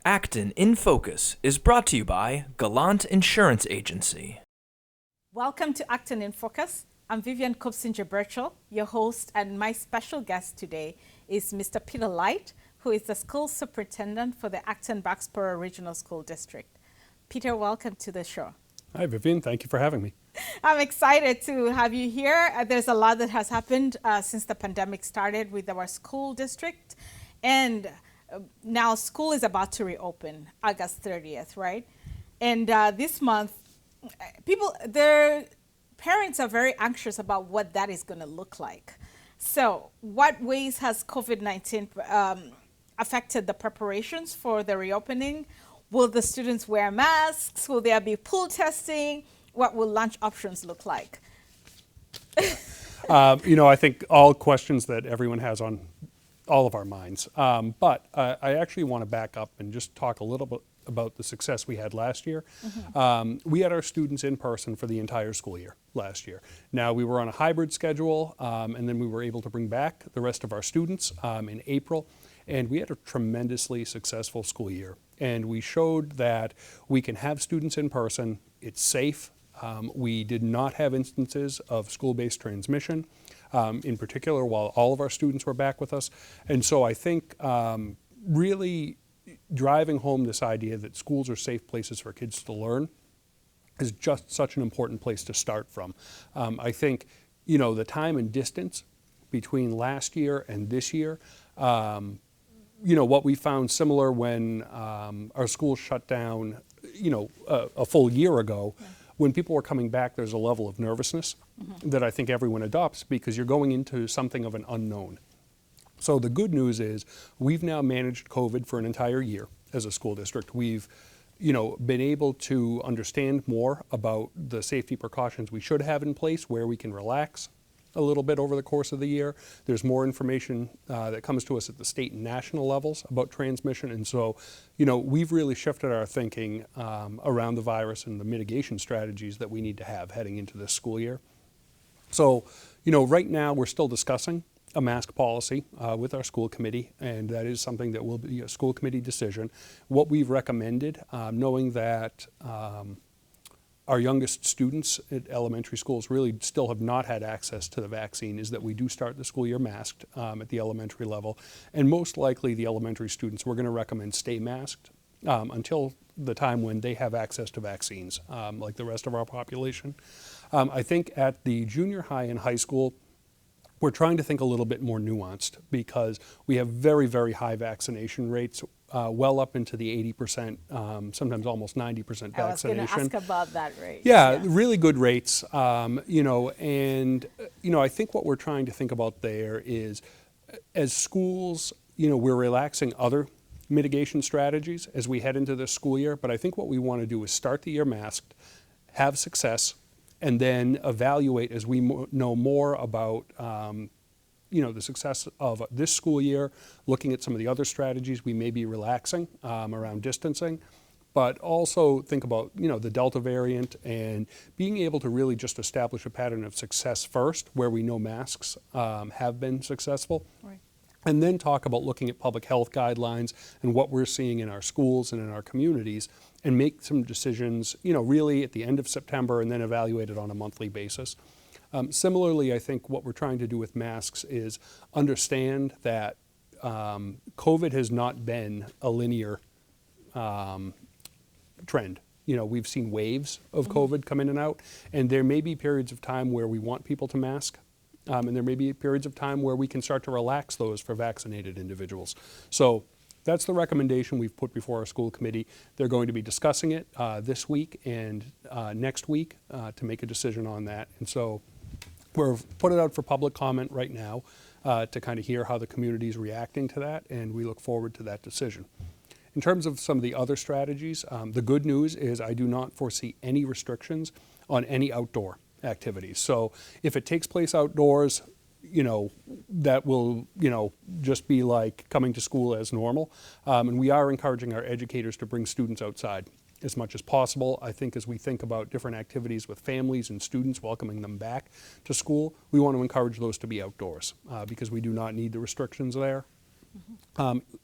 Acton in Focus is brought to you by Gallant Insurance Agency. Welcome to Acton in Focus. I'm Vivian Kopsinger-Birchall, your host, and my special guest today is Mr. Peter Light, who is the school superintendent for the Acton-Boxborough Regional School District. Peter, welcome to the show. Hi, Vivian. Thank you for having me. I'm excited to have you here. There's a lot that has happened since the pandemic started with our school district, and now school is about to reopen August 30th, right? And this month, their parents are very anxious about what that is going to look like. So what ways has COVID-19 affected the preparations for the reopening? Will the students wear masks? Will there be pool testing? What will lunch options look like? I think all questions that everyone has on all of our minds. But I actually want to back up and just talk a little bit about the success we had last year. Mm-hmm. We had our students in person for the entire school year last year. Now we were on a hybrid schedule, and then we were able to bring back the rest of our students in April, and we had a tremendously successful school year. And we showed that we can have students in person, it's safe. We did not have instances of school-based transmission, in particular while all of our students were back with us. And so I think really driving home this idea that schools are safe places for kids to learn is just such an important place to start from. I think, the time and distance between last year and this year, what we found similar when our schools shut down, a full year ago, yeah. When people were coming back, there's a level of nervousness mm-hmm. that I think everyone adopts because you're going into something of an unknown. So the good news is we've now managed COVID for an entire year as a school district. We've, been able to understand more about the safety precautions we should have in place, where we can relax a little bit over the course of the year. There's more information that comes to us at the state and national levels about transmission. And so, we've really shifted our thinking around the virus and the mitigation strategies that we need to have heading into this school year. So, right now we're still discussing a mask policy with our school committee, and that is something that will be a school committee decision. What we've recommended, knowing that our youngest students at elementary schools really still have not had access to the vaccine, is that we do start the school year masked at the elementary level. And most likely the elementary students, we're going to recommend stay masked until the time when they have access to vaccines, like the rest of our population. I think at the junior high and high school, we're trying to think a little bit more nuanced because we have very, very high vaccination rates, well up into the 80%, sometimes almost 90% vaccination. I was going to ask about that rate. Yeah, really good rates, I think what we're trying to think about there is, as schools, we're relaxing other mitigation strategies as we head into this school year, but I think what we want to do is start the year masked, have success, and then evaluate as we know more about the success of this school year, looking at some of the other strategies we may be relaxing around distancing, but also think about the Delta variant and being able to really just establish a pattern of success first, where we know masks have been successful. Right. And then talk about looking at public health guidelines and what we're seeing in our schools and in our communities, and make some decisions, really at the end of September, and then evaluate it on a monthly basis. Similarly, I think what we're trying to do with masks is understand that COVID has not been a linear trend. We've seen waves of COVID come in and out, and there may be periods of time where we want people to mask. And there may be periods of time where we can start to relax those for vaccinated individuals. So that's the recommendation we've put before our school committee. They're going to be discussing it this week and next week to make a decision on that. And so we're put it out for public comment right now to kind of hear how the community is reacting to that, and we look forward to that decision. In terms of some of the other strategies, the good news is I do not foresee any restrictions on any outdoor activities. So if it takes place outdoors, that will, just be like coming to school as normal. And we are encouraging our educators to bring students outside as much as possible. I think as we think about different activities with families and students, welcoming them back to school, we want to encourage those to be outdoors because we do not need the restrictions there.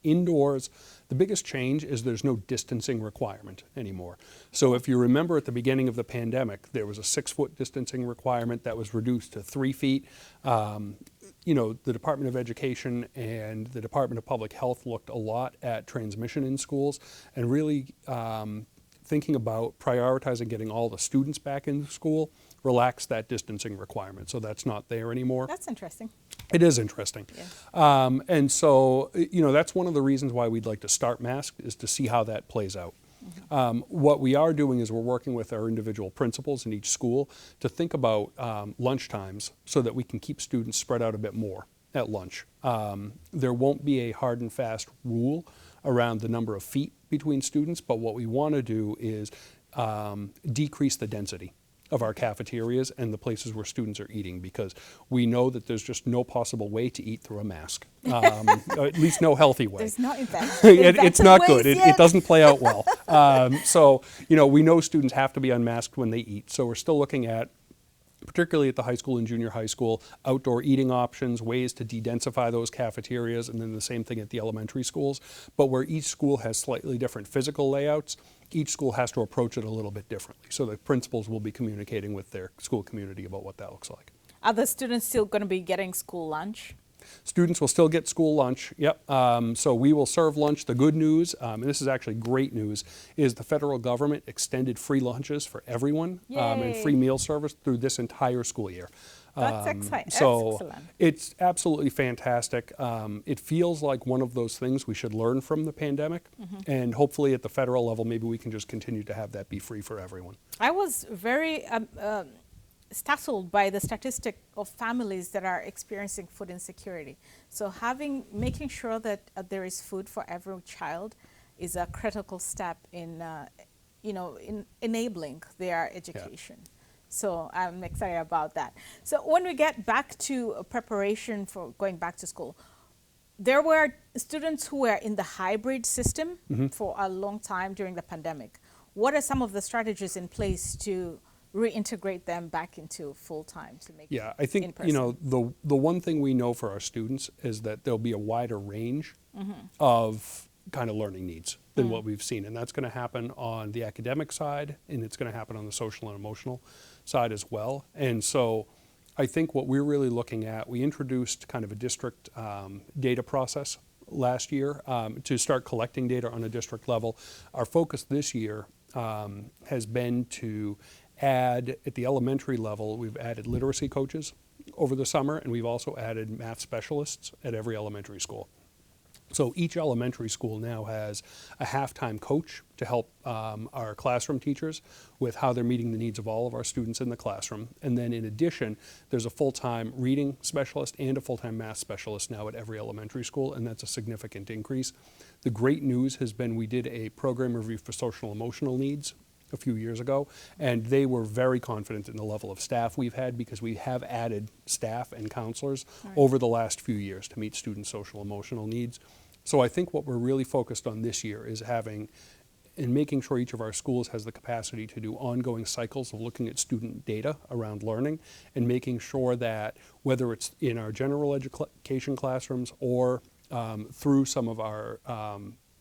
Indoors, the biggest change is there's no distancing requirement anymore. So if you remember at the beginning of the pandemic, there was a 6-foot distancing requirement that was reduced to 3 feet. The Department of Education and the Department of Public Health looked a lot at transmission in schools and really thinking about prioritizing getting all the students back into school, relax that distancing requirement. So that's not there anymore. That's interesting. It is interesting. Yeah. And so, that's one of the reasons why we'd like to start masked is to see how that plays out. What we are doing is we're working with our individual principals in each school to think about lunch times so that we can keep students spread out a bit more at lunch. There won't be a hard and fast rule around the number of feet between students, but what we want to do is decrease the density of our cafeterias and the places where students are eating, because we know that there's just no possible way to eat through a mask, or at least no healthy way. There's no effect. It's not good. It doesn't play out well. We know students have to be unmasked when they eat, so we're still looking at, particularly at the high school and junior high school, outdoor eating options, ways to de-densify those cafeterias, and then the same thing at the elementary schools. But where each school has slightly different physical layouts, each school has to approach it a little bit differently. So the principals will be communicating with their school community about what that looks like. Are the students still going to be getting school lunch? Students will still get school lunch, yep. So we will serve lunch. The good news, and this is actually great news, is the federal government extended free lunches for everyone and free meal service through this entire school year. That's exciting. So excellent. It's absolutely fantastic. It feels like one of those things we should learn from the pandemic, and hopefully at the federal level, maybe we can just continue to have that be free for everyone. I was very startled by the statistic of families that are experiencing food insecurity. So making sure that there is food for every child is a critical step in enabling their education. Yeah. So I'm excited about that. So when we get back to preparation for going back to school, there were students who were in the hybrid system for a long time during the pandemic. What are some of the strategies in place to reintegrate them back into full-time to make it I think, in-person? the one thing we know for our students is that there'll be a wider range of kind of learning needs than what we've seen. And that's going to happen on the academic side, and it's going to happen on the social and emotional side as well. And so I think what we're really looking at, we introduced kind of a district data process last year to start collecting data on a district level. Our focus this year has been to add, at the elementary level, we've added literacy coaches over the summer, and we've also added math specialists at every elementary school. So each elementary school now has a half-time coach to help our classroom teachers with how they're meeting the needs of all of our students in the classroom. And then in addition, there's a full-time reading specialist and a full-time math specialist now at every elementary school, and that's a significant increase. The great news has been we did a program review for social emotional needs a few years ago, and they were very confident in the level of staff we've had, because we have added staff and counselors over the last few years to meet students' social emotional needs. So I think what we're really focused on this year is making sure each of our schools has the capacity to do ongoing cycles of looking at student data around learning, and making sure that whether it's in our general education classrooms or through some of our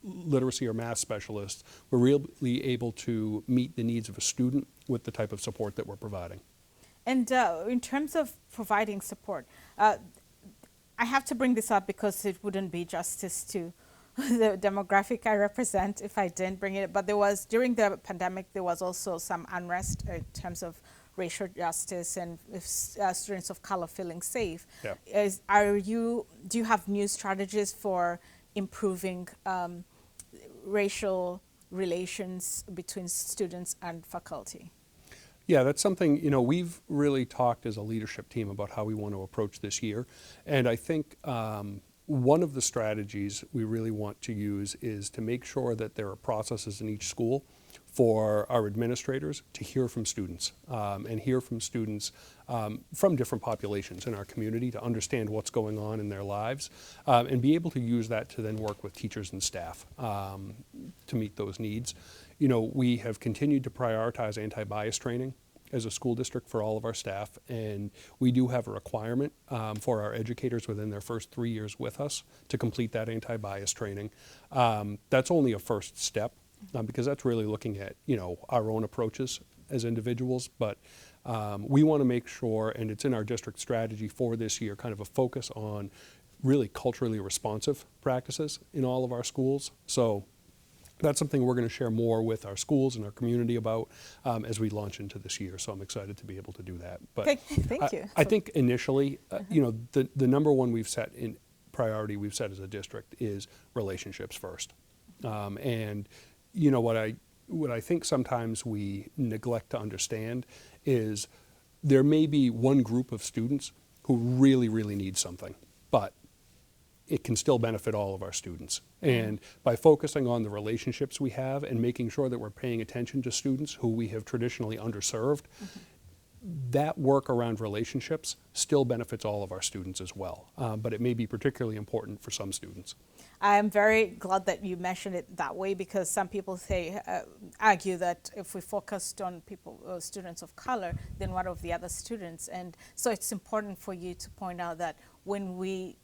literacy or math specialists, we're really able to meet the needs of a student with the type of support that we're providing. And in terms of providing support, I have to bring this up because it wouldn't be justice to the demographic I represent if I didn't bring it. But during the pandemic, there was also some unrest in terms of racial justice and students of color feeling safe. Yeah. Do you have new strategies for improving racial relations between students and faculty? Yeah, that's something, we've really talked as a leadership team about how we want to approach this year. And I think one of the strategies we really want to use is to make sure that there are processes in each school for our administrators to hear from students and hear from students from different populations in our community to understand what's going on in their lives and be able to use that to then work with teachers and staff to meet those needs. We have continued to prioritize anti-bias training as a school district for all of our staff, and we do have a requirement for our educators within their first 3 years with us to complete that anti-bias training. That's only a first step because that's really looking at, you know, our own approaches as individuals, but we want to make sure, and it's in our district strategy for this year, kind of a focus on really culturally responsive practices in all of our schools. So that's something we're going to share more with our schools and our community about as we launch into this year. So I'm excited to be able to do that. But Thank you. I think initially, you know, the number one priority we've set as a district is relationships first. And you know, what I think sometimes we neglect to understand is there may be one group of students who really, really need something, but it can still benefit all of our students. And by focusing on the relationships we have and making sure that we're paying attention to students who we have traditionally underserved, that work around relationships still benefits all of our students as well. But it may be particularly important for some students. I'm very glad that you mentioned it that way, because some people argue that if we focused on students of color, then what of the other students? And so it's important for you to point out that when we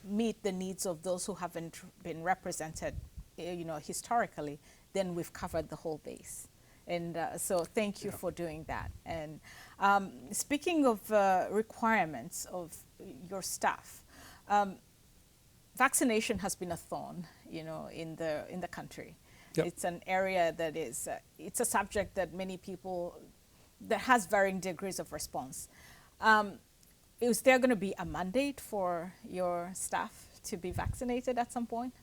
meet the needs of those who haven't been represented, you know, historically, then we've covered the whole base. And so thank you for doing that. And speaking of requirements of your staff, vaccination has been a thorn, you know, in the country. Yep. It's an area that is, it's a subject that many people, that has varying degrees of response. Is there going to be a mandate for your staff to be vaccinated at some point?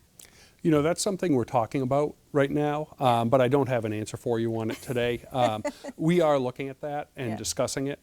You know, that's something we're talking about right now, but I don't have an answer for you on it today. We are looking at that and discussing it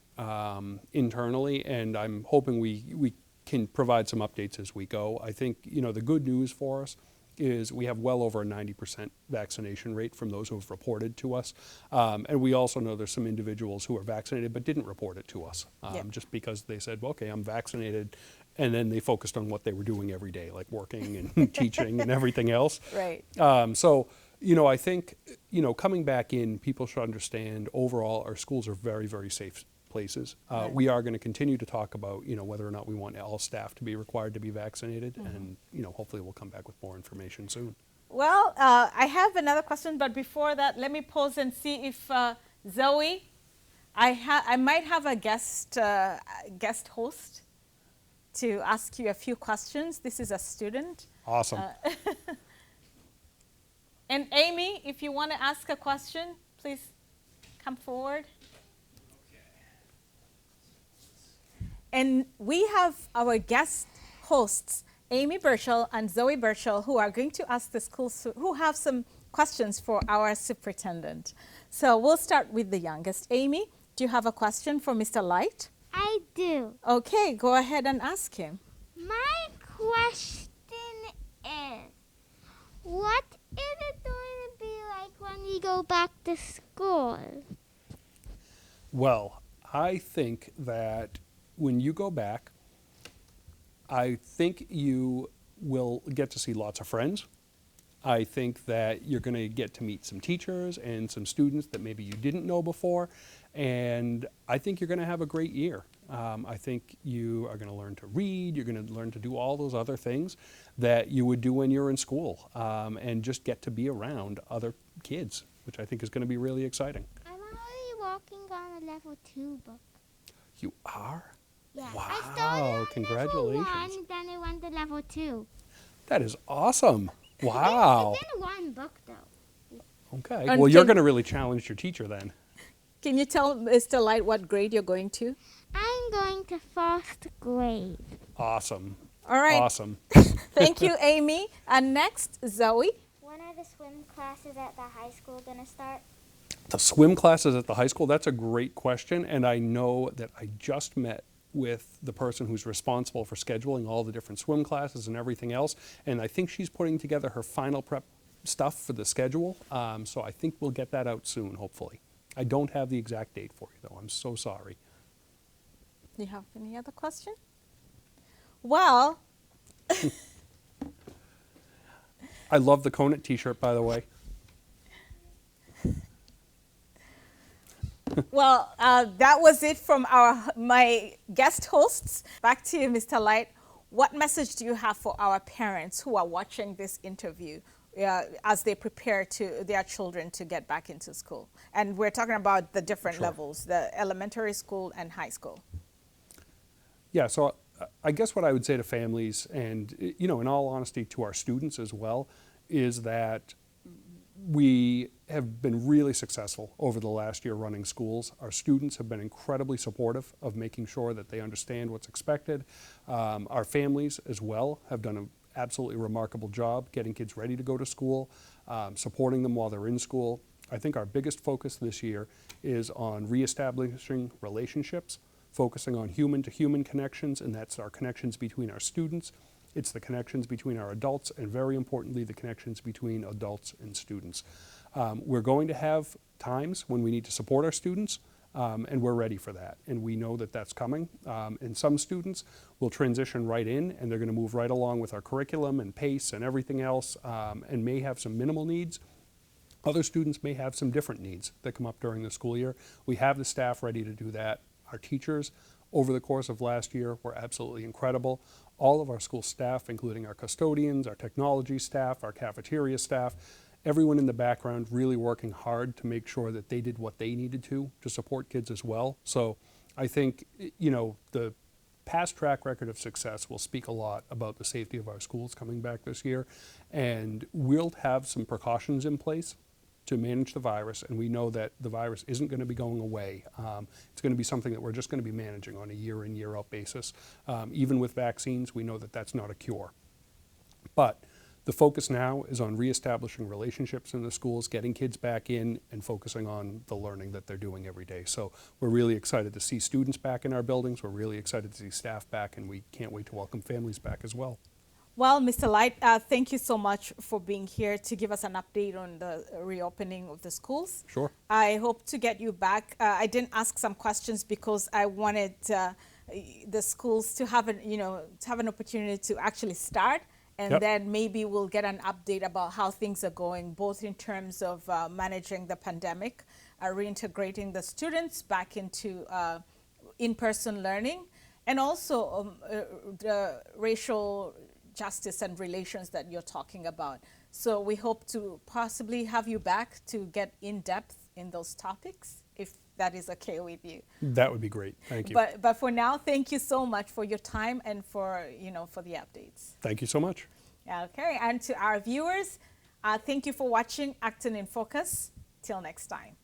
internally, and I'm hoping we can provide some updates as we go. I think, you know, the good news for us is we have well over a 90% vaccination rate from those who have reported to us. And we also know there's some individuals who are vaccinated but didn't report it to us just because they said, well, okay, I'm vaccinated. And then they focused on what they were doing every day, like working and teaching and everything else. Right. So, you know, I think, you know, coming back in, people should understand overall our schools are very, very safe places. We are going to continue to talk about, you know, whether or not we want all staff to be required to be vaccinated. And, you know, hopefully we'll come back with more information soon. Well, I have another question, but before that, let me pause and see if Zoe, I might have a guest host to ask you a few questions. This is a student. Awesome. And Amy, if you want to ask a question, please come forward. And we have our guest hosts, Amy Burchell and Zoe Burchell, who are going to ask the school, who have some questions for our superintendent. So we'll start with the youngest. Amy, do you have a question for Mr. Light? I do. Okay, go ahead and ask him. My question is, what is it going to be like when we go back to school? Well, I think that when you go back, I think you will get to see lots of friends. I think that you're going to get to meet some teachers and some students that maybe you didn't know before. And I think you're going to have a great year. I think you are going to learn to read. You're going to learn to do all those other things that you would do when you're in school, and just get to be around other kids, which I think is going to be really exciting. I'm already working on a level 2 book. You are? Yeah. Wow, I started on congratulations. level 1, then I went to level 2. That is awesome. Wow. It's in one book, though. Okay. And Well, you're going to really challenge your teacher then. Can you tell Mr. Light what grade you're going to? I'm going to 1st grade. Awesome. All right. Awesome. Thank you, Amy. And next, Zoe. When are the swim classes at the high school going to start? The swim classes at the high school, that's a great question. And I know that I just met with the person who's responsible for scheduling all the different swim classes and everything else. And I think she's putting together her final prep stuff for the schedule. So I think we'll get that out soon, hopefully. I don't have the exact date for you, though. I'm so sorry. Do you have any other question? Well, I love the Conant t-shirt, by the way. Well, that was it from my guest hosts. Back to you, Mr. Light. What message do you have for our parents who are watching this interview as they prepare their children to get back into school? And we're talking about the different levels, the elementary school and high school. Yeah, so I guess what I would say to families and, in all honesty, to our students as well, is that we have been really successful over the last year running schools. Our students have been incredibly supportive of making sure that they understand what's expected. Our families as well have done an absolutely remarkable job getting kids ready to go to school, supporting them while they're in school. I think our biggest focus this year is on reestablishing relationships, focusing on human-to-human connections, and that's our connections between our students. It's the connections between our adults, and very importantly, the connections between adults and students. We're going to have times when we need to support our students, and we're ready for that. And we know that that's coming. And some students will transition right in, and they're going to move right along with our curriculum and pace and everything else, and may have some minimal needs. Other students may have some different needs that come up during the school year. We have the staff ready to do that. Our teachers, over the course of last year, were absolutely incredible. All of our school staff, including our custodians, our technology staff, our cafeteria staff, everyone in the background really working hard to make sure that they did what they needed to support kids as well. So I think, the past track record of success will speak a lot about the safety of our schools coming back this year. And we'll have some precautions in place to manage the virus, and we know that the virus isn't going to be going away. It's going to be something that we're just going to be managing on a year in, year out basis. Even with vaccines, we know that that's not a cure. But the focus now is on reestablishing relationships in the schools, getting kids back in, and focusing on the learning that they're doing every day. So we're really excited to see students back in our buildings. We're really excited to see staff back, and we can't wait to welcome families back as well. Well, Mr. Light, thank you so much for being here to give us an update on the reopening of the schools. Sure. I hope to get you back. I didn't ask some questions because I wanted the schools to have an opportunity to actually start, and then maybe we'll get an update about how things are going, both in terms of managing the pandemic, reintegrating the students back into in-person learning, and also the racial justice and relations that you're talking about. So we hope to possibly have you back to get in depth in those topics, if that is okay with you. That would be great. Thank you. But for now, thank you so much for your time and for the updates. Thank you so much. Okay, and to our viewers, thank you for watching Acton in Focus. Till next time.